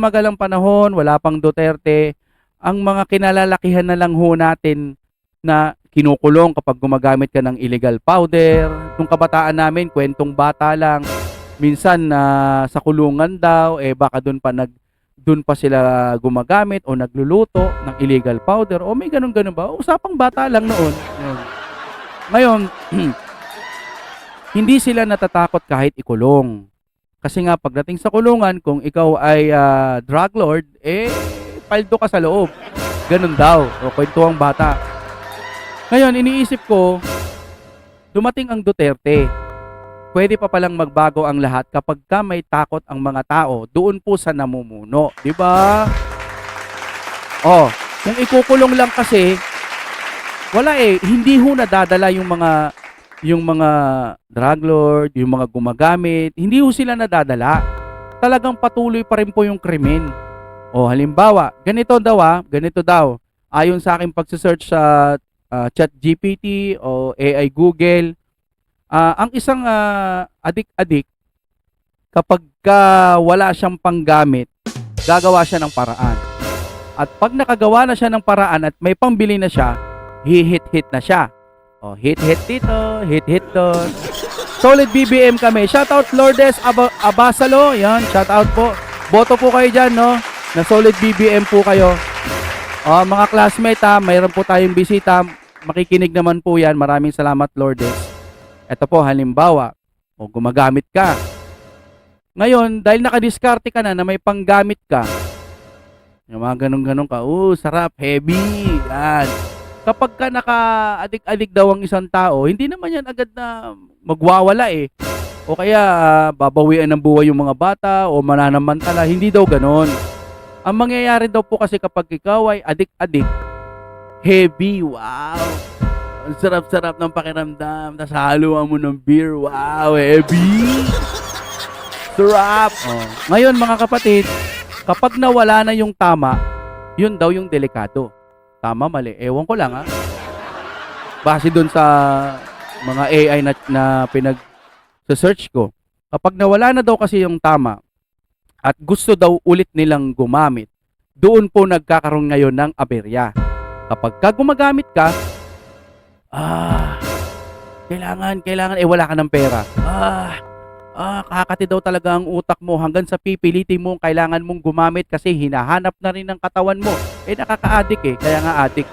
Magalang panahon, wala pang Duterte, ang mga kinalalakihan na lang ho natin na kinukulong kapag gumagamit ka ng illegal powder. Nung kabataan namin, kwentong bata lang, minsan na sa kulungan daw, baka doon pa sila gumagamit o nagluluto ng illegal powder o may ganun-ganun ba? Usapang bata lang noon. Yun. Ngayon, hindi sila natatakot kahit ikulong. Kasi nga pagdating sa kulungan, kung ikaw ay drug lord, paldo ka sa loob. Ganun daw. O kwentuang bata. Ngayon, iniisip ko, dumating ang Duterte. Pwede pa palang magbago ang lahat kapag ka may takot ang mga tao doon po sa namumuno. Di ba? Oh, kung ikukulong lang kasi, wala hindi ho nadadala yung mga drug lord, yung mga gumagamit, hindi ho sila nadadala. Talagang patuloy pa rin po yung krimen. O halimbawa, ganito daw. Ayon sa aking pagse-search sa ChatGPT o AI Google, ang isang adik-adik, kapag wala siyang panggamit, gagawa siya ng paraan. At pag nakagawa na siya ng paraan at may pambili na siya, hihit-hit na siya. Oh, hit dito, hit doon. Solid BBM kami. Shoutout Lourdes Abasalo. Yan, shoutout po. Boto po kayo dyan, no? Na solid BBM po kayo. Oh, mga classmate mayroon po tayong bisita. Makikinig naman po yan. Maraming salamat, Lourdes. Ito po, halimbawa, gumagamit ka. Ngayon, dahil nakadiskarte ka na may panggamit ka, yung mga ganun-ganun ka, sarap, heavy, yan. Kapag ka naka-adik-adik daw ang isang tao, hindi naman yan agad na magwawala O kaya babawian ng buhay yung mga bata o mananamantala, hindi daw ganon. Ang mangyayari daw po kasi kapag ikaw ay adik-adik, heavy, wow. Ang sarap-sarap ng pakiramdam, tas haluan mo ng beer, wow, heavy. Sarap. Ngayon mga kapatid, kapag nawala na yung tama, yun daw yung delikado. Tama, mali. Ewan ko lang Base doon sa mga AI na pinag-search ko. Kapag nawala na daw kasi yung tama at gusto daw ulit nilang gumamit, doon po nagkakaroon ngayon ng aberya. Kapag gumagamit ka, kailangan, wala ka ng pera. Kakati daw talaga ang utak mo hanggang sa pipilitin mo kailangan mong gumamit kasi hinahanap na rin ng katawan mo. Nakaka-addict kaya nga addict.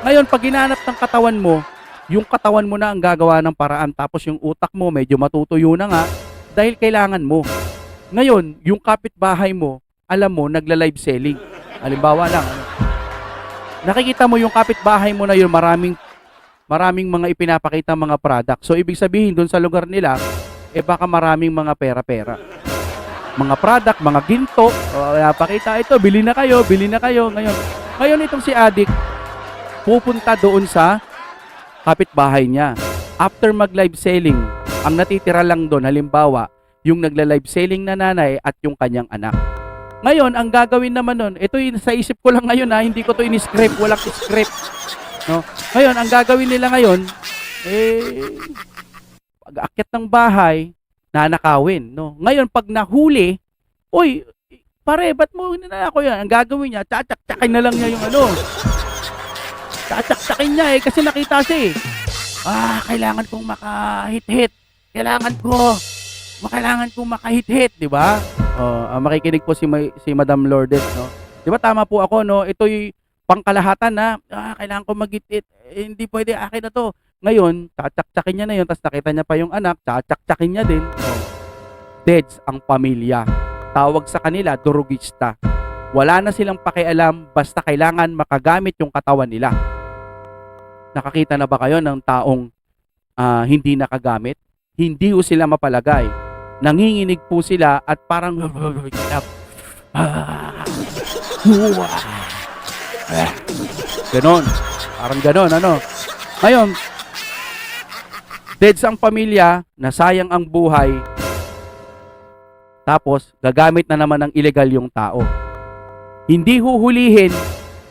Ngayon pag hinahanap ng katawan mo, yung katawan mo na ang gagawa ng paraan tapos yung utak mo medyo matutuyo na nga dahil kailangan mo. Ngayon, yung kapitbahay mo, alam mo, nagla-live selling. Halimbawa lang, nakikita mo yung kapitbahay mo na yun, maraming mga ipinapakita mga product. So, ibig sabihin, doon sa lugar nila, baka maraming mga pera-pera. Mga product, mga ginto, napakita ito, bili na kayo. Ngayon itong si Adik, pupunta doon sa kapitbahay niya. After mag-live selling, ang natitira lang doon, halimbawa, yung nagla-live selling na nanay at yung kanyang anak. Ngayon, ang gagawin naman nun, ito yung sa isip ko lang ngayon hindi ko to in-script, walang script. No? Ngayon, ang gagawin nila ngayon, pag-aakyat ng bahay, nanakawin. No? Ngayon, pag nahuli, pare, ba't mo ninako yan? Ang gagawin niya, tsatsak-tsakin na lang niya yung Tsatsak-tsakin niya kasi nakita siya kailangan kong makahit-hit. Kailangan kong makahit-hit, di ba? Makikinig po si Madam Lourdes, no? Di ba tama po ako, no? Ito'y pangkalahatan na kailangan ko mag-hit-hit. Hindi pwede, akin na to. Ngayon, tsatsak-tsakin niya na yun, tapos nakita niya pa yung anak, tsatsak-tsakin niya din. Deads ang pamilya. Tawag sa kanila, durugista. Wala na silang pakialam, basta kailangan makagamit yung katawan nila. Nakakita na ba kayo ng taong hindi nakagamit? Hindi po sila mapalagay. Nanginginig po sila at parang ganon. Parang ganon, Ngayon, deads ang pamilya, nasayang ang buhay, tapos gagamit na naman ng illegal yung tao. Hindi huhulihin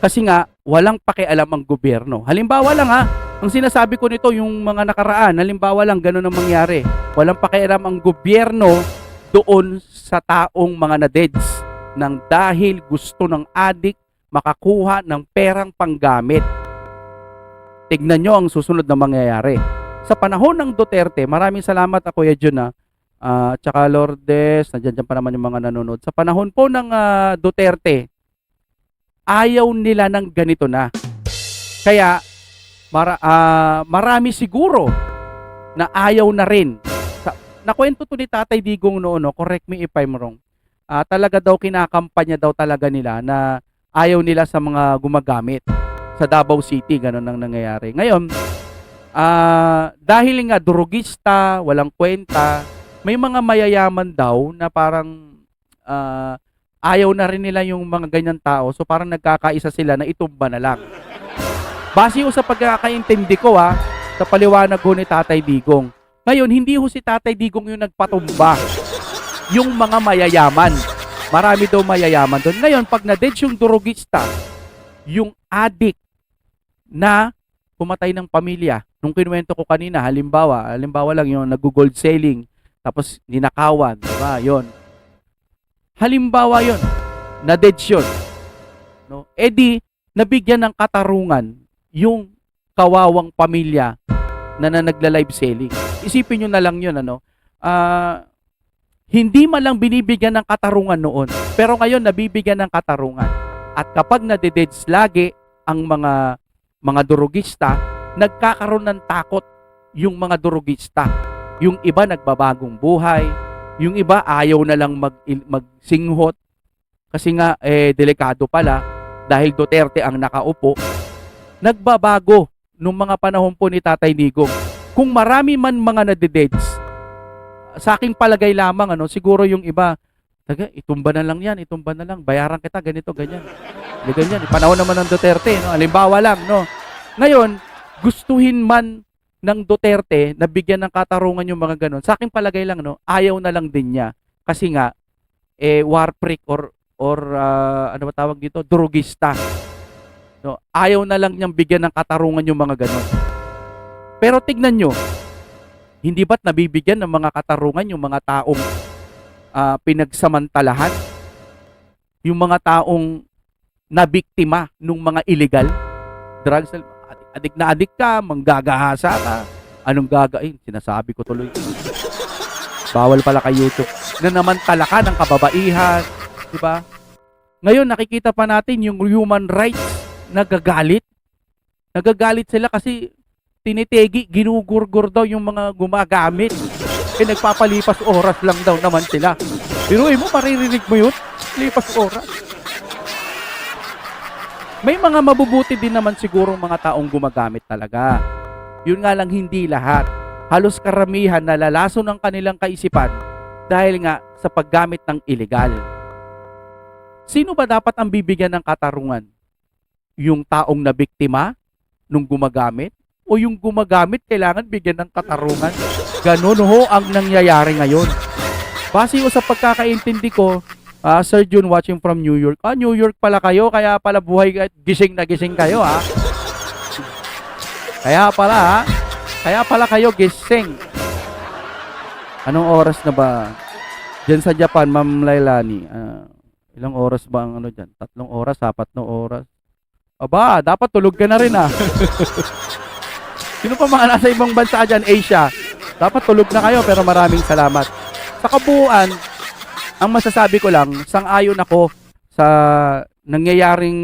kasi nga walang pakialam ang gobyerno. Halimbawa lang ang sinasabi ko nito yung mga nakaraan, halimbawa lang ganun ang mangyari. Walang pakialam ang gobyerno doon sa taong mga nadeds nang dahil gusto ng adik makakuha ng perang panggamit. Tignan nyo ang susunod na mangyayari. Sa panahon ng Duterte, maraming salamat Kuya Jun tsaka Lourdes, nandiyan pa naman yung mga nanonood. Sa panahon po ng Duterte, ayaw nila ng ganito na. Kaya marami siguro na ayaw na rin. Nakwento to ni Tatay Digong noon, correct me if I'm wrong. Talaga daw kinakampanya daw talaga nila na ayaw nila sa mga gumagamit sa Davao City, ganun ang nangyayari. Ngayon, dahil nga drugista, walang kwenta, may mga mayayaman daw na parang ayaw na rin nila yung mga ganyan tao. So parang nagkakaisa sila na itumba na lang. Base sa pagkakaintindi ko sa paliwanag ko ni Tatay Digong. Ngayon, hindi ho si Tatay Digong yung nagpatumba. Yung mga mayayaman. Marami daw mayayaman doon. Ngayon, pag na-dead yung drugista, yung addict na pumatay ng pamilya. Nung kinuwento ko kanina, halimbawa lang yung nag-gold selling, tapos ninakawan, diba? Yun. Halimbawa yun, na-dead yun. No? E di, nabigyan ng katarungan yung kawawang pamilya na nagla-live selling. Isipin nyo na lang yun, hindi man lang binibigyan ng katarungan noon, pero ngayon nabibigyan ng katarungan. At kapag nadededs lagi ang mga durugista, nagkakaroon ng takot yung mga durugista. Yung iba nagbabagong buhay, yung iba ayaw na lang magsinghot kasi nga delikado pala dahil Duterte ang nakaupo. Nagbabago nung mga panahon po ni Tatay Digong. Kung marami man mga nadededs, sa aking palagay lamang siguro yung iba, itumba na lang yan, itumba na lang, bayaran kita, ganito, ganyan. Ganyan. Panahon naman ng Duterte, halimbawa lang, Ngayon, gustuhin man ng Duterte na bigyan ng katarungan yung mga ganon. Sa aking palagay lang, ayaw na lang din niya. Kasi nga, war freak or ano ba tawag dito? Drugista. Ayaw na lang niyang bigyan ng katarungan yung mga ganon. Pero tignan nyo, hindi ba't nabibigyan ng mga katarungan yung mga taong pinagsamantalahan? Yung mga taong nabiktima ng mga illegal drugs, adik na adik ka, manggagahasa ka, anong gagain? Sinasabi ko tuloy. Bawal pala kay YouTube. Na naman talaka ng kababaihan, di ba? Ngayon nakikita pa natin yung human rights nagagalit. Nagagalit sila kasi tinitegi, ginugurgur daw yung mga gumagamit. Nagpapalipas oras lang daw naman sila. Pero mo, maririnig mo yun? Lipas oras. May mga mabubuti din naman siguro mga taong gumagamit talaga. Yun nga lang hindi lahat. Halos karamihan nalalaso ng kanilang kaisipan dahil nga sa paggamit ng illegal. Sino ba dapat ang bibigyan ng katarungan? Yung taong nabiktima nung gumagamit? O yung gumagamit kailangan bigyan ng katarungan? Ganun ho ang nangyayari ngayon. Base sa pagkakaintindi ko, Sir Jun watching from New York. New York pala kayo, kaya pala buhay gising na gising kayo Kaya pala kayo gising. Anong oras na ba? Diyan sa Japan, Ma'am Lailani. Ilang oras ba ang diyan? 3 oras, 4 oras. Aba, dapat tulog ka na rin Sino pa mga nasa ibang bansa dyan, Asia? Dapat tulog na kayo, pero maraming salamat. Sa kabuuan, ang masasabi ko lang, sang-ayon ako sa nangyayaring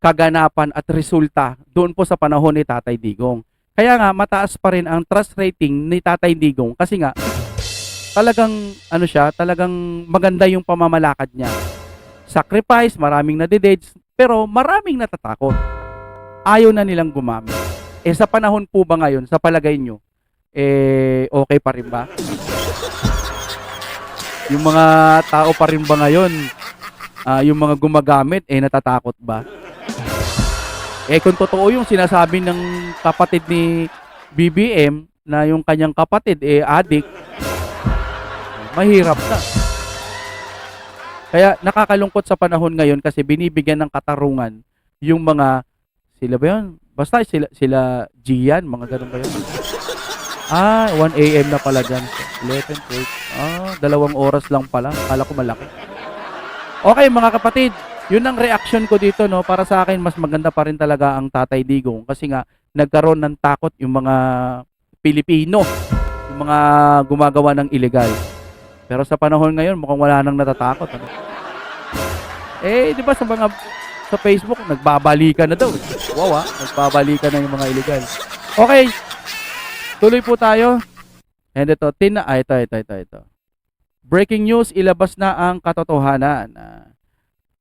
kaganapan at resulta doon po sa panahon ni Tatay Digong. Kaya nga, mataas pa rin ang trust rating ni Tatay Digong kasi nga, talagang, talagang maganda yung pamamalakad niya. Sacrifice, maraming nadededs, pero maraming natatakot. Ayaw na nilang gumamit. Sa panahon po ba ngayon, sa palagay nyo, okay pa rin ba? Yung mga tao pa rin ba ngayon, yung mga gumagamit, natatakot ba? Kung totoo yung sinasabi ng kapatid ni BBM, na yung kanyang kapatid, addict, mahirap na. Kaya nakakalungkot sa panahon ngayon kasi binibigyan ng katarungan yung mga, sila ba yun? Basta sila Gian, mga ganun ba yun? 1 AM na pala dyan. 11, 12. 2 oras lang pala. Akala ko malaki. Okay, mga kapatid. Yun ang reaction ko dito, no? Para sa akin, mas maganda pa rin talaga ang Tatay Digong. Kasi nga, nagkaroon ng takot yung mga Pilipino. Yung mga gumagawa ng illegal. Pero sa panahon ngayon, mukhang wala nang natatakot. Ano? Di ba sa Facebook, nagbabalikan na daw. Wow, nagbabalikan na yung mga illegal. Okay, tuloy po tayo. And ito, ito. Breaking news, ilabas na ang katotohanan.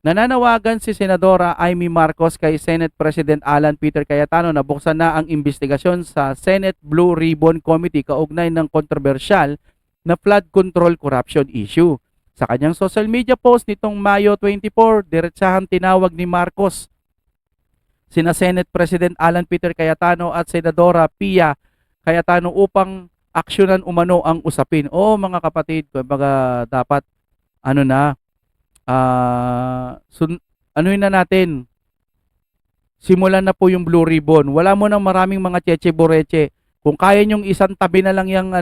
Nananawagan si Senadora Amy Marcos kay Senate President Alan Peter Cayetano na buksan na ang investigasyon sa Senate Blue Ribbon Committee kaugnay ng kontrobersyal na flood control corruption issue. Sa kanyang social media post nitong Mayo 24, diretsahang tinawag ni Marcos sina Senate President Alan Peter Cayetano at Senadora Pia Cayetano upang aksyonan umano ang usapin. Mga kapatid, kumbaga dapat anuhin na natin. Simulan na po yung Blue Ribbon. Wala mo nang maraming mga cheche-boreche. Kung kaya nyong isang tabi na lang yung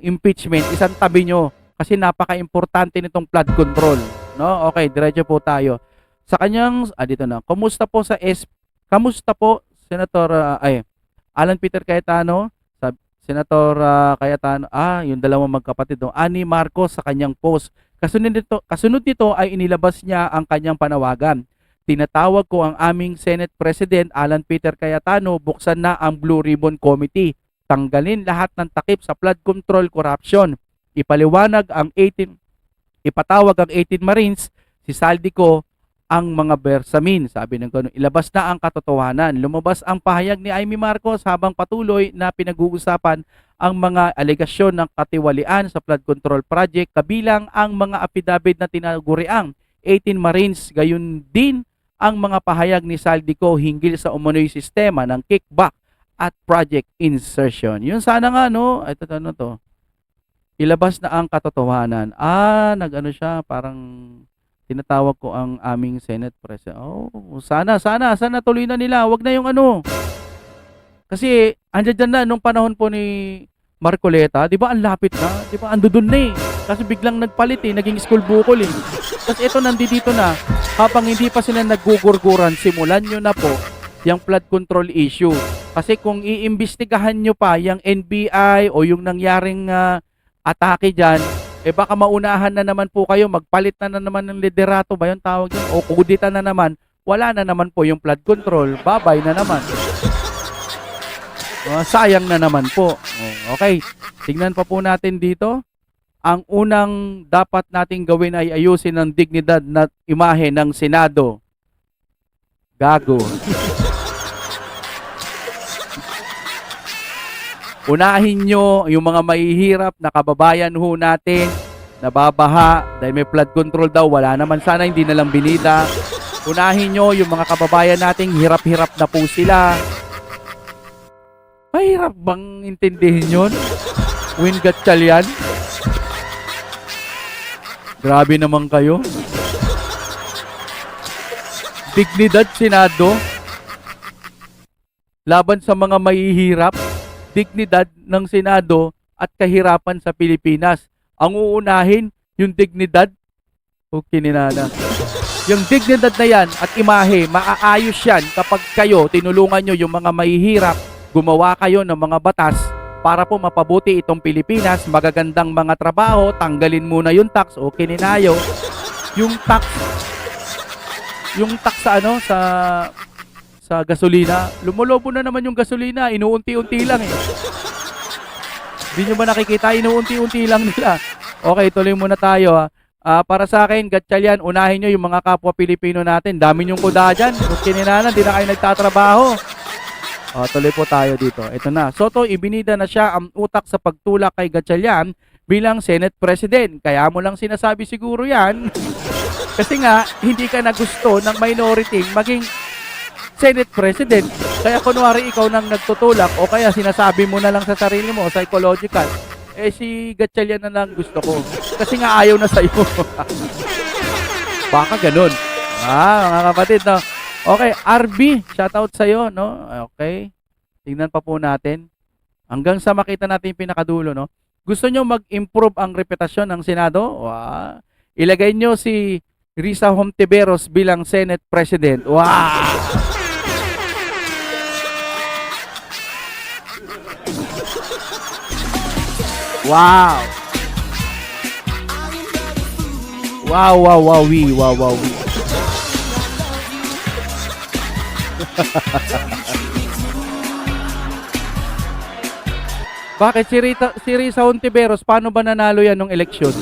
impeachment, isang tabi nyo. Kasi napaka-importante nitong flood control. No? Okay, diretso po tayo. Sa kanyang, dito na. Kamusta po Senator, Alan Peter Cayetano, Senator Cayetano, yung dalawang magkapatid, Ani Marcos sa kanyang post. Kasunod nito ay inilabas niya ang kanyang panawagan. Tinatawag ko ang aming Senate President Alan Peter Cayetano, buksan na ang Blue Ribbon Committee. Tanggalin lahat ng takip sa flood control corruption. Ipatawag ang 18 Marines, si Saldico, ang mga bersamin. Sabi ng gano'n, ilabas na ang katotohanan. Lumabas ang pahayag ni Amy Marcos habang patuloy na pinag-uusapan ang mga alegasyon ng katiwalian sa flood control project, kabilang ang mga affidavit na tinaguriang 18 Marines, gayon din ang mga pahayag ni Saldico hinggil sa umano'y sistema ng kickback at project insertion. Yun sana nga, no? Ito to. Ilabas na ang katotohanan. Nag-ano siya, parang tinatawag ko ang aming Senate President. Sana tuloy na nila. Wag na yung Kasi andyan na nung panahon po ni Marcoleta, 'di ba? Ang lapit na, 'di ba? Andun na eh. Kasi biglang nagpalit naging school bukol eh. Tapos ito nandito na, habang hindi pa sila naggugurguran, simulan nyo na po yung flood control issue. Kasi kung iimbestigahan nyo pa yung NBI o yung nangyaring atake dyan, baka maunahan na naman po kayo, magpalit na naman ng liderato ba yung tawag yun? O kudita na naman, wala na naman po yung flood control, babay na naman. Sayang na naman po. Okay, tingnan pa po natin dito. Ang unang dapat nating gawin ay ayusin ang dignidad na imahe ng Senado. Gago. Unahin nyo yung mga mahihirap na kababayan ho natin, nababaha, dahil may flood control daw, wala naman sana, hindi na lang binida. Unahin nyo yung mga kababayan nating hirap-hirap na po sila. Mahirap bang intindihin yun? Win Gatchalian? Grabe naman kayo. Dignidad, Senado. Laban sa mga mahihirap. Dignidad ng Senado at kahirapan sa Pilipinas. Ang uunahin, yung dignidad. Okay, ninana. Yung dignidad na yan at imahe, maaayos yan kapag kayo, tinulungan nyo yung mga mahihirap, gumawa kayo ng mga batas para po mapabuti itong Pilipinas, magagandang mga trabaho, tanggalin muna yung tax, okay ninayo. Yung tax sa gasolina, lumulobo na naman yung gasolina, inuunti-unti lang eh. Hindi nyo ba nakikita, inuunti-unti lang nila. Okay, tuloy muna tayo ha. Para sa akin, Gatchalian, unahin nyo yung mga kapwa Pilipino natin. Dami nyong kuda dyan. Kininanan, di na kayo nagtatrabaho. Tuloy po tayo dito. Ito na. Soto, ibinida na siya ang utak sa pagtulak kay Gatchalian bilang Senate President. Kaya mo lang sinasabi siguro yan. Kasi nga, hindi ka na gusto ng minority maging Senate President. Kaya kunwari ikaw nang nagtutulak o kaya sinasabi mo na lang sa sarili mo, psychological, si Gatchalian na lang gusto ko. Kasi nga ayaw na sa'yo. Baka ganun. Mga kapatid, no? Okay, RB, shoutout sa'yo, no? Okay. Tingnan pa po natin. Hanggang sa makita natin yung pinakadulo, no? Gusto nyo mag-improve ang reputasyon ng Senado? Ilagay nyo si Risa Hontiveros bilang Senate President. Wow! Wow! Wow, wow, wow, wow, wow. Bakit si Risa Hontiveros, paano ba nanalo yan ng eleksyon?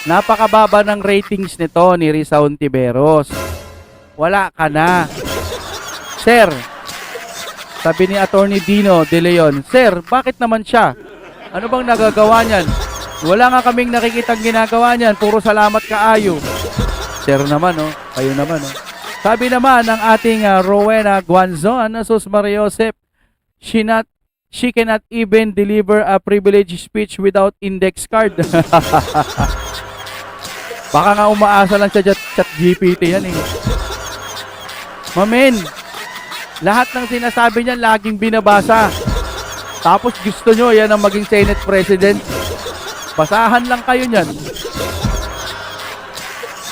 Napakababa ng ratings nito ni Risa Hontiveros. Wala ka na. Sir, sabi ni Attorney Dino De Leon, Sir, bakit naman siya? Ano bang nagagawa niyan? Wala nga kaming nakikitang ginagawa niyan. Puro salamat kaayo. Sir naman, oh. Kayo naman, oh. Sabi naman ng ating Rowena Guanzon, Sus Mariosep, she cannot even deliver a privileged speech without index card. Baka nga umaasa lang sa chat GPT yan eh. Mamen, lahat ng sinasabi niya laging binabasa. Tapos gusto nyo yan ang maging Senate President. Basahan lang kayo niyan.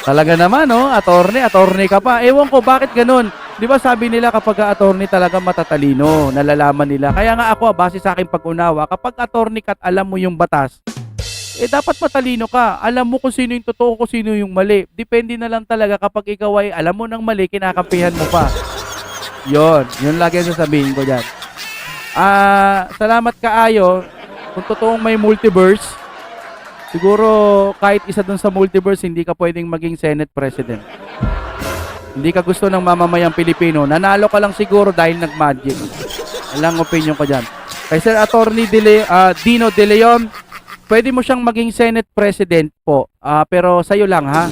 Talaga naman, no? Attorney ka pa. Ewan ko, bakit ganun? Di ba sabi nila kapag attorney talaga matatalino, nalalaman nila. Kaya nga ako, base sa aking pag-unawa, kapag attorney ka at alam mo yung batas, dapat matalino ka. Alam mo kung sino yung totoo, kung sino yung mali. Depende na lang talaga kapag ikaw ay alam mo ng mali, kinakampihan mo pa. Yun lagi ang sasabihin ko dyan. Salamat kaayo. Kung totoong may multiverse, siguro kahit isa dun sa multiverse, hindi ka pwedeng maging Senate President. Hindi ka gusto ng mamamayang Pilipino. Nanalo ka lang siguro dahil nag-magic. Ilang opinion ko dyan. Kay Sir Attorney Dino De Leon, pwede mo siyang maging Senate President po. Pero sa'yo lang, ha?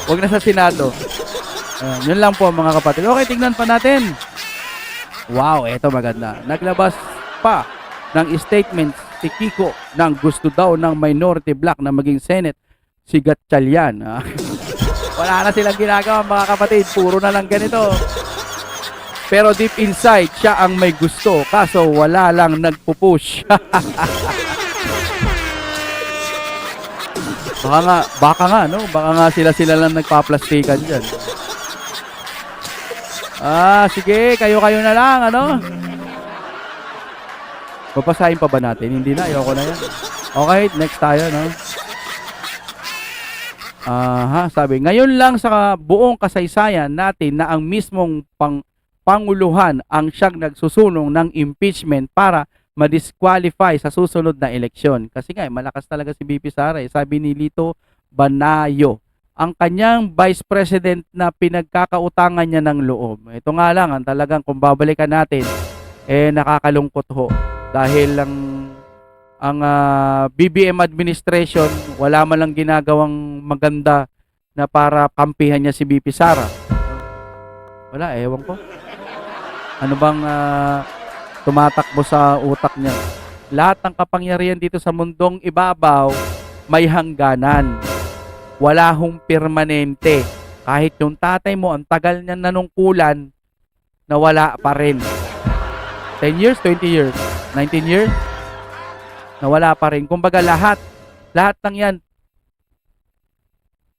Huwag na sa Senado. Yun lang po, mga kapatid. Okay, tingnan pa natin. Wow, eto maganda. Naglabas pa ng statement si Kiko ng gusto daw ng minority bloc na maging Senate, si Gatchalian. Wala na silang ginagawa, mga kapatid. Puro na lang ganito. Pero deep inside, siya ang may gusto. Kaso wala lang nagpupush. Baka nga, no? Baka nga sila lang nagpa-plastikan dyan. Sige, kayo-kayo na lang, ano? Papasahin pa ba natin? Hindi na, ayoko na yan. Okay, next tayo, no? Sabi, ngayon lang sa buong kasaysayan natin na ang mismong panguluhan ang siyang nagsusulong ng impeachment para ma-disqualify sa susunod na eleksyon. Kasi nga, malakas talaga si BP Sara. Sabi ni Lito Banayo, ang kanyang Vice President na pinagkakautangan niya ng loob. Ito nga lang, ang talagang kung babalikan natin, nakakalungkot ho. Dahil ang BBM administration, wala man lang ginagawang maganda na para kampihan niya si BP Sara. Wala, ewan ko. Ano bang tumatakbo sa utak niya? Lahat ng kapangyarihan dito sa mundong ibabaw, may hangganan. Wala hong permanente. Kahit yung tatay mo, ang tagal niya nanungkulan, nawala pa rin. 10 years, 20 years, 19 years, nawala pa rin. Kumbaga lahat ng yan,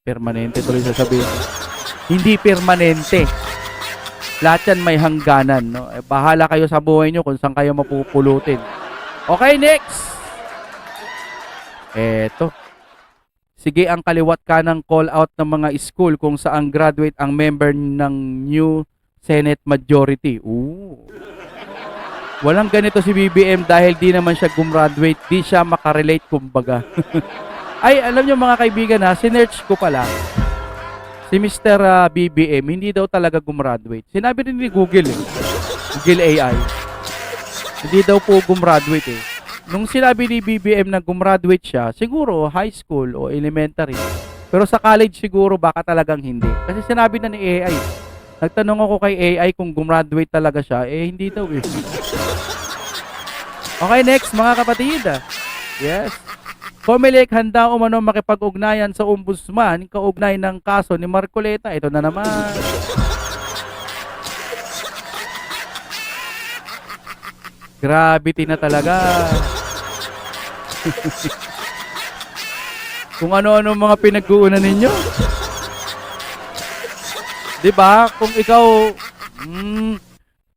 permanente tuloy sasabihin. Hindi permanente. Lahat yan may hangganan, no? Bahala kayo sa buhay nyo kung saan kayo mapupulutin. Okay, next! Eto. Sige ang kaliwat ka ng call out ng mga school kung saan graduate ang member ng new Senate majority. Walang ganito si BBM dahil di naman siya gumraduate, di siya makarelate kumbaga. Ay, alam nyo mga kaibigan ha, sinearch ko pala. Si Mr. BBM, hindi daw talaga gumraduate. Sinabi rin ni Google Google AI. Hindi daw po gumraduate eh. Nung sinabi ni BBM na gumraduate siya, siguro high school o elementary. Pero sa college siguro baka talagang hindi. Kasi sinabi na ni AI. Nagtanong ako kay AI kung gumraduate talaga siya. Hindi daw eh. Okay, next mga kapatid. Yes. Comelec handa umano makipag-ugnayan sa ombudsman kaugnay ng kaso ni Marcoleta. Ito na naman. Gravity na talaga. Kung ano-ano mga pinag-uunan ninyo. 'Di ba? Kung ikaw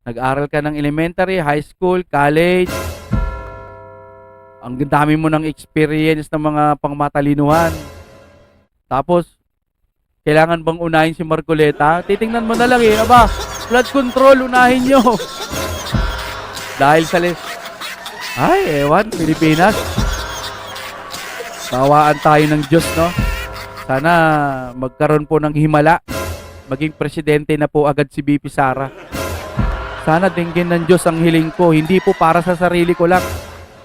nag-aral ka ng elementary, high school, college, ang dami mo ng experience ng mga pangmatalinuhan. Tapos kailangan bang unahin si Marcoleta? Titingnan mo na lang eh. Aba, flood control, unahin nyo. Dahil sa ay, ewan, Pilipinas. Bawaan tayo ng Diyos, no? Sana magkaroon po ng himala. Maging presidente na po agad si BP Sara. Sana dinggin ng Diyos ang hiling ko. Hindi po para sa sarili ko lang.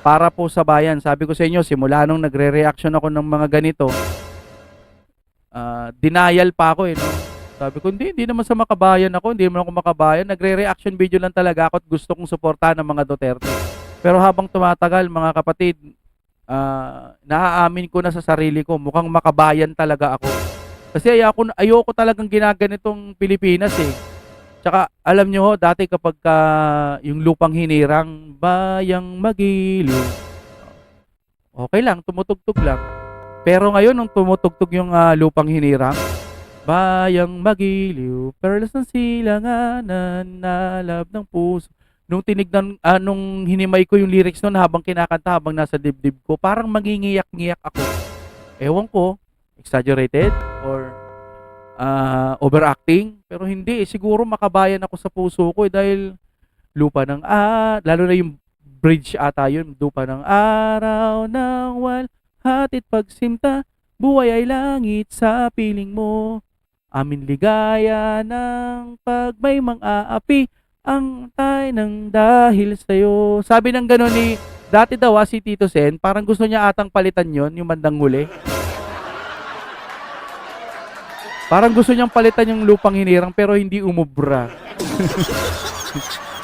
Para po sa bayan. Sabi ko sa inyo, simula nung nagre-reaction ako ng mga ganito, denial pa ako eh. No? Sabi ko, hindi naman sa makabayan ako. Hindi naman ako makabayan. Nagre-reaction video lang talaga ako at gusto kong suportahan ng mga Duterte. Pero habang tumatagal, mga kapatid, naaamin ko na sa sarili ko, mukhang makabayan talaga ako. Kasi ayoko talagang ginaganitong Pilipinas eh. Tsaka alam nyo ho, dati kapag yung lupang hinirang, bayang magiliw, okay lang, tumutugtog lang. Pero ngayon, nung tumutugtog yung lupang hinirang, bayang magiliw, perlas ng silanganan, nalab ng puso. Nung tinignan, nung hinimay ko yung lyrics nun habang kinakanta, habang nasa dibdib ko, parang mangingiyak-ngiyak ako. Ewan ko, exaggerated or overacting, pero hindi, siguro makabayan ako sa puso ko dahil lupa ng lalo na yung bridge ata yun, lupa ng araw ng hatid pagsimta, buhay ay langit sa piling mo, amin ligaya ng pag may mang-aapi, ang tay ng dahil sa'yo. Sabi ng gano'n ni, dati daw si Tito Sen, parang gusto niya atang palitan yon yung bandang huli. Parang gusto niyang palitan yung lupang hinirang pero hindi umubra.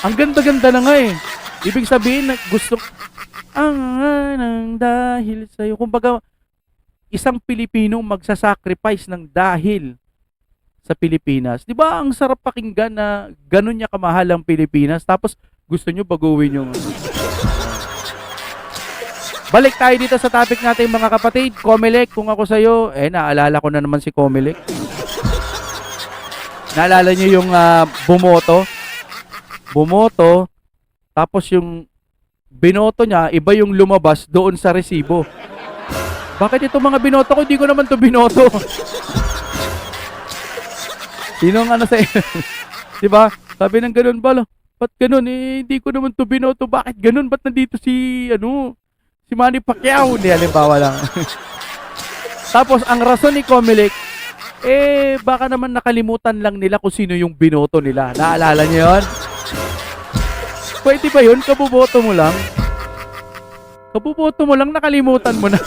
Ang ganda-ganda na nga eh. Ibig sabihin na gusto ang dahil sa'yo. Kumbaga, isang Pilipinong magsasacrifice ng dahil sa Pilipinas. Di ba ang sarap pakinggan na ganun niya kamahal ang Pilipinas tapos gusto niyo baguhin yung... Balik tayo dito sa topic natin mga kapatid. Comelec, kung ako sa'yo, naalala ko na naman si Comelec. Naalala niyo yung bumoto? Bumoto, tapos yung binoto niya, iba yung lumabas doon sa resibo. Bakit ito mga binoto ko? Hindi ko naman to binoto. Sino nga nasa... Diba? Sabi ng ganun ba? Ba't ganun? Hindi ko naman to binoto. Bakit ganun? Ba't nandito si Manny Pacquiao? Hindi, halimbawa lang. Tapos, ang rason ni Comelec, baka naman nakalimutan lang nila kung sino yung binoto nila. Naalala niyo yun? Pwede ba yun? Kabuboto mo lang? Kabuboto mo lang, nakalimutan mo na.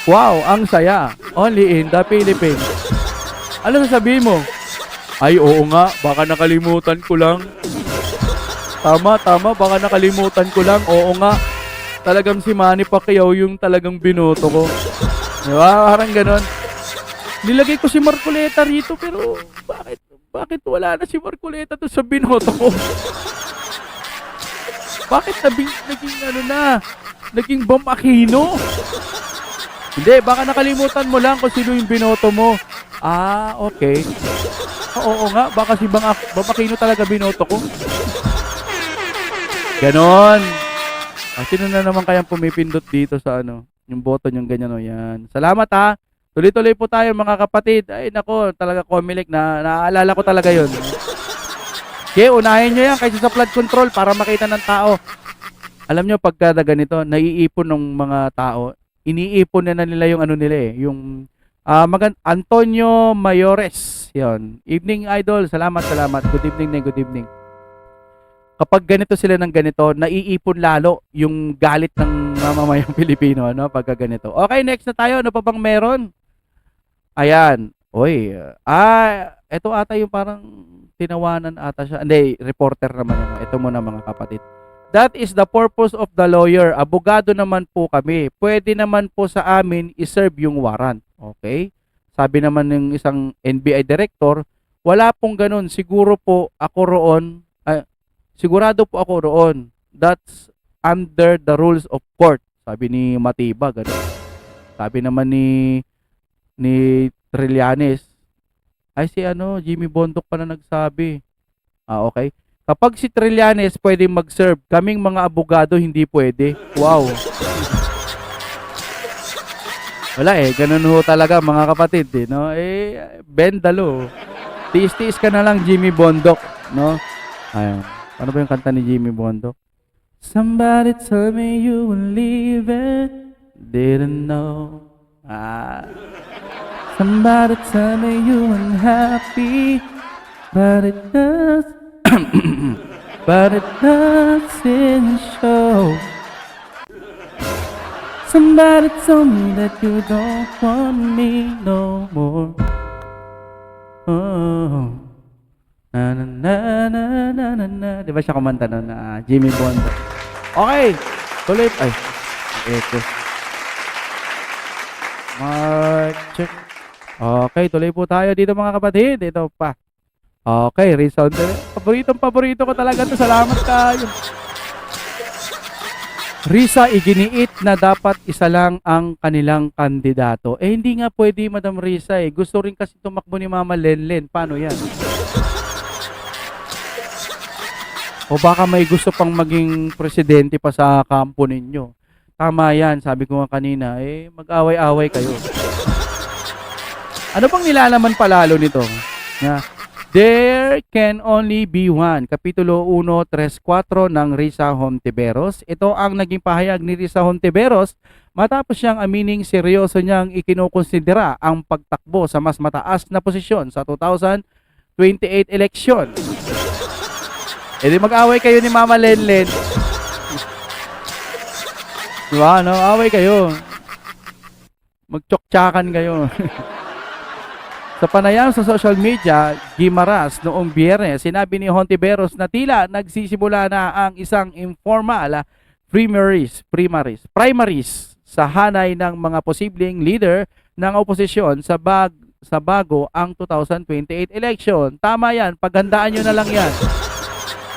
Wow, ang saya. Only in the Philippines. Ano sasabihin mo? Ay, oo nga, baka nakalimutan ko lang. Tama, baka nakalimutan ko lang. Oo nga, talagang si Manny Pacquiao yung talagang binoto ko. Diba? Parang ganon. Nilagay ko si Marcoleta rito, pero bakit wala na si Marcoleta doon sa binoto ko? Bakit naging Bam Aquino? Hindi, baka nakalimutan mo lang kung sino yung binoto mo. Okay. Oo nga, baka si Bam Aquino talaga binoto ko. Ganon. Sino na naman kayang pumipindot dito sa yung boto niyong ganyan o yan. Salamat ha. Tuloy-tuloy po tayo mga kapatid. Ay nako, talaga Comelec na naaalala ko talaga yun. Okay, unahin nyo yan kaysa sa flood control para makita ng tao. Alam nyo, pagka ganito, naiipon ng mga tao, iniipon na nila yung nila yung Antonio Mayores. Yun. Evening Idol, salamat. Good evening. Kapag ganito sila ng ganito, naiipon lalo yung galit ng mamamayang Pilipino, pagka ganito. Okay, next na tayo. Ano pa bang meron? Ayan. Oy, ito ata yung parang tinawanan ata siya. Hindi, reporter naman yun. Ito muna mga kapatid. That is the purpose of the lawyer. Abogado naman po kami. Pwede naman po sa amin iserve yung warrant. Okay? Sabi naman ng isang NBI director, wala pong ganun. Siguro po ako roon, Sigurado po ako roon. That's under the rules of court. Sabi ni Matiba, gano'n. Sabi naman ni Trillanes, ay si Jimmy Bondoc pala nagsabi. Okay. Kapag si Trillanes pwede mag-serve, kaming mga abogado hindi pwede. Wow. Wala ganun ho talaga mga kapatid no? Bendalo. Tiis-tiis ka na lang Jimmy Bondoc, no? Ayun. Ano ba yung kanta ni Jimmy Bondoc? Somebody told me you were leaving, didn't know. Somebody told me you were happy, but it does, but it doesn't show. Somebody told me that you don't want me no more. Oh. Na na na na na na na. Di ba siya kumanta nun na Jimmy Bondoc? Okay. Tuloy. Ay. Echo. Mark. Check. Okay. Tuloy po tayo dito mga kapatid. Ito pa. Okay. Resound. Paborito ko talaga to. Salamat kayo. Risa iginiit na dapat isa lang ang kanilang kandidato. Hindi nga pwede, Madam Risa Gusto rin kasi tumakbo ni Mama Lenlen. Paano yan? O baka may gusto pang maging presidente pa sa kampo ninyo. Tama yan. Sabi ko nga kanina, mag-away-away kayo. Ano bang nilalaman palalo nito? There can only be one. Kapitulo 1:3-4 ng Risa Hontiveros. Ito ang naging pahayag ni Risa Hontiveros matapos siyang amining seryoso niyang ikinukonsidera ang pagtakbo sa mas mataas na posisyon sa 2028 election. Di mag-away kayo ni Mama Lenlen. Diba? Away kayo. Magtsoktsakan kayo. Sa panayam sa social media, Guimaras noong Biyernes, sinabi ni Hontiveros na tila nagsisimula na ang isang informal primaries sa hanay ng mga posibleng leader ng oposisyon sa bago ang 2028 election. Tama yan, paghandaan nyo na lang yan.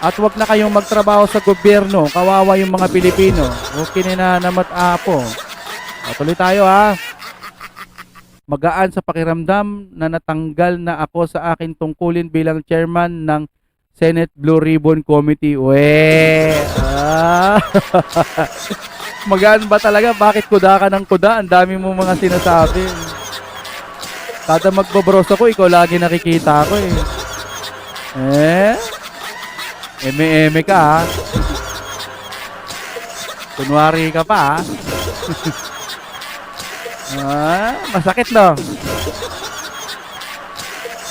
At wag na kayong magtrabaho sa gobyerno, kawawa yung mga Pilipino. Okay na namat-apo. Tuloy tayo Magaan sa pakiramdam na natanggal na ako sa akin tungkulin bilang chairman ng Senate Blue Ribbon Committee. Magaan ba talaga? Bakit kuda ka ng kuda? Ang dami mo mga sinasabi. Kada magbabros ako, ikaw lagi nakikita ko Eme ka Kunwari ka pa masakit no?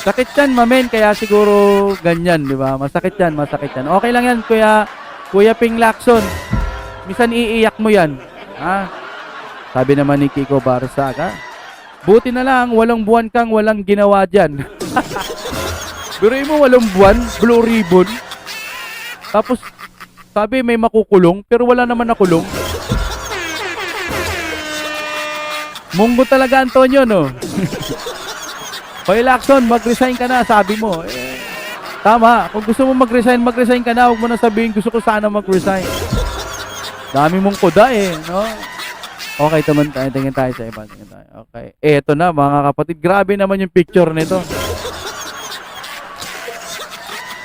Sakit yan mamen, kaya siguro ganyan, di ba? Masakit yan. Okay lang yan, Kuya Ping Lacson. Minsan iiyak mo yan. Sabi naman ni Kiko Barsaga, buti na lang, 8 buwan kang walang ginawa dyan. Biruin mo 8 buwan, Blue Ribbon. Tapos, sabi may makukulong, pero wala naman nakulong. Munggo talaga, Antonio, no? Hoy, Lacson, mag-resign ka na, sabi mo. Tama. Kung gusto mo mag-resign ka na. Huwag mo na sabihin, gusto ko sana mag-resign. Dami mong kuda, no? Okay, tingin tayo sa iba. Okay. Eto na, mga kapatid. Grabe naman yung picture nito.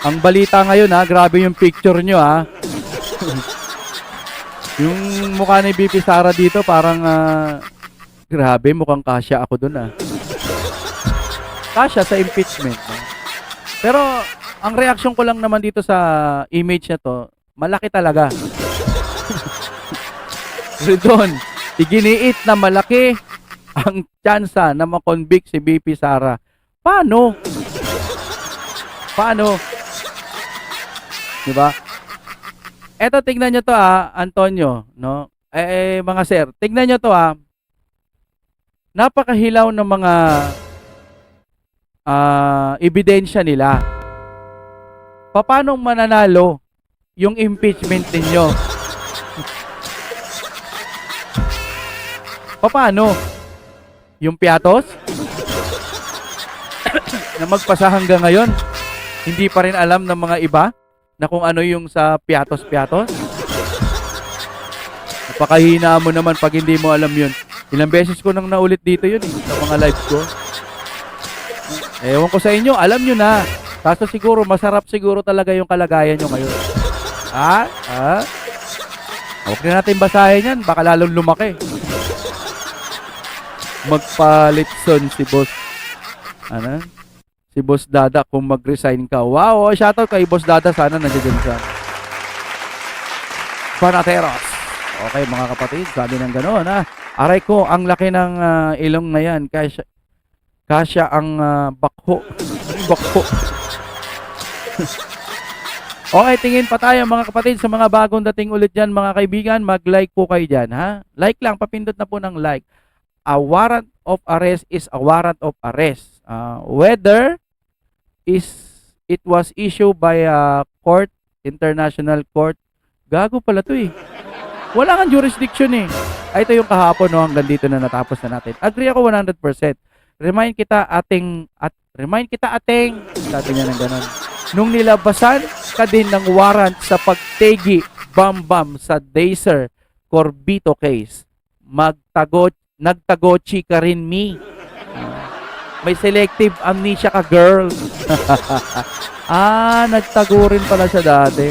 Ang balita ngayon, grabe yung picture nyo, Yung mukha ni BP Sara dito, parang, grabe, mukhang kasya ako dun, Kasya sa impeachment. Pero, ang reaksyon ko lang naman dito sa image na to, malaki talaga. Doon, iginiit na malaki ang tsansa na makonvict si BP Sara. Paano? Diba? Eto, tignan nyo to, Antonio, no? Mga sir, tignan nyo to, napakahilaw ng mga ebidensya nila. Paano mananalo yung impeachment ninyo? Paano? Yung piatos? Na magpasa hanggang ngayon, hindi pa rin alam ng mga iba? na kung ano yung sa piatos-piatos? Napakahina mo naman pag hindi mo alam yun. Ilang beses ko nang naulit dito yun sa mga live ko. Ewan ko sa inyo, alam nyo na. Kaso siguro, masarap siguro talaga yung kalagayan nyo ngayon. Huwag na natin basahin yan, baka lalong lumaki. Magpalitson si Boss. Ano? Si Boss Dada kung mag-resign ka. Wow, shoutout kay Boss Dada. Sana nandiyan siya. Panateros. Okay mga kapatid, sabi ng gano'n ha. Aray ko, ang laki ng ilong na yan. Kasya ang bakho. Bakho. Okay, tingin pa tayo mga kapatid sa mga bagong dating ulit dyan mga kaibigan. Mag-like po kayo dyan ha. Like lang, papindot na po ng like. A warrant of arrest is a warrant of arrest. Whether it was issued by a court, international court. Gago pala to eh. Wala kang jurisdiction eh. Ay, ito yung kahapon, no? Hanggang dito na natapos na natin. Agree ako 100%. Remind kita ating, sabi niya ng ganun. Nung nilabasan ka din ng warrant sa pagtegi bam-bam sa Dazer Corbito case, nagtagochi ka rin me. May selective amnesia ka, girl. Nagtago rin pala siya dati.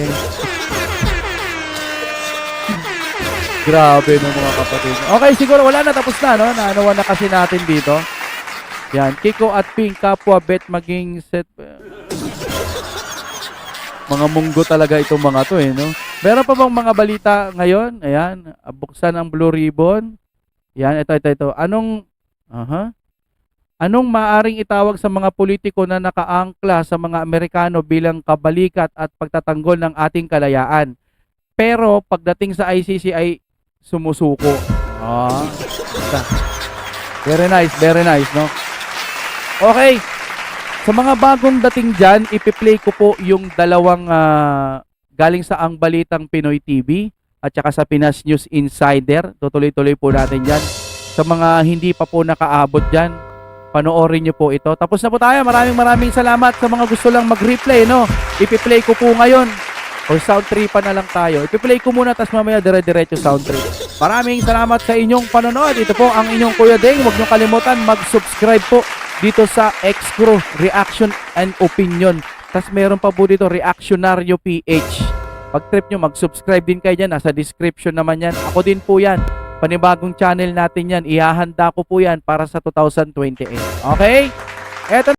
Grabe no mga kapatid. Okay, siguro wala na, tapos na, no? Naanawan na kasi natin dito. Yan, Kiko at Pink, kapwa bet maging set. Mga munggo talaga itong mga to eh, no? Meron pa bang mga balita ngayon? Ayan, buksan ang Blue Ribbon. Yan, ito. Anong maaring itawag sa mga politiko na nakaangkla sa mga Amerikano bilang kabalikat at pagtatanggol ng ating kalayaan? Pero pagdating sa ICC ay sumusuko. Very nice, no? Okay. Sa mga bagong dating dyan, ipi-play ko po yung dalawang galing sa Ang Balitang Pinoy TV at saka sa Pinas News Insider. Tutuloy-tuloy po natin dyan. Sa mga hindi pa po nakaabot dyan, panoorin nyo po ito. Tapos na po tayo. Maraming salamat sa mga gusto lang mag-replay, no? Ipi-play ko po ngayon. Or sound 3 pa na lang tayo. Ipi-play ko muna, tapos mamaya dire-diretso sound 3. Maraming salamat sa inyong panonood. Ito po ang inyong Kuya Deng. Huwag nyo kalimutan mag-subscribe po dito sa X-Crew Reaction and Opinion. Tapos meron pa po dito Reactionario PH. Pag trip nyo, mag-subscribe din kayo dyan. Nasa description naman yan. Ako din po yan. Panibagong channel natin yan. Ihahanda ko po yan para sa 2028. Okay? Eto